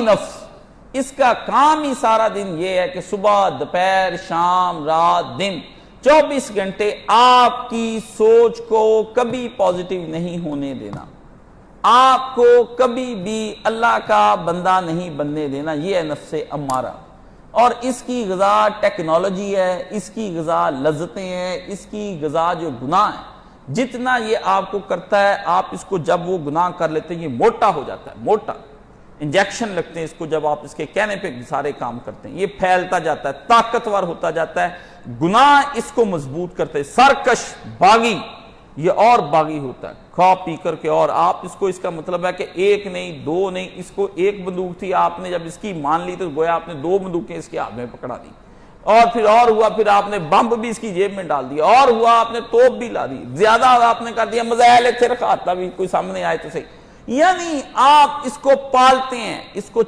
نفس، اس کا کام ہی سارا دن یہ ہے کہ صبح دوپہر شام رات دن 24 گھنٹے آپ کی سوچ کو کبھی پازیٹیو نہیں ہونے دینا، آپ کو کبھی بھی اللہ کا بندہ نہیں بننے دینا. یہ ہے نفس امارہ. اور اس کی غذا ٹیکنالوجی ہے، اس کی غذا لذتیں ہیں، اس کی غذا جو گناہ ہے. جتنا یہ آپ کو کرتا ہے، آپ اس کو جب وہ گناہ کر لیتے ہیں یہ موٹا ہو جاتا ہے، موٹا انجیکشن لگتے ہیں اس کو جب آپ اس کے کہنے پہ سارے کام کرتے ہیں، یہ پھیلتا جاتا ہے، طاقتور ہوتا جاتا ہے. گناہ اس کو مضبوط کرتے ہیں. سرکش باغی یہ اور باغی ہوتا ہے، کھا پی کر کے. اور آپ اس کو، اس کا مطلب ہے کہ ایک نہیں دو نہیں، اس کو ایک بندوق تھی، آپ نے جب اس کی مان لی تو گویا آپ نے 2 بندوقیں اس کے ہاتھ میں پکڑا دی. اور ہوا، پھر آپ نے بمب بھی اس کی جیب میں ڈال دیا، اور ہوا آپ نے توپ بھی لا دی، زیادہ آپ نے کر دیا، مزائل تھے رکھاتا بھی کوئی سامنے آئے تو صحیح. یعنی آپ اس کو پالتے ہیں، اس کو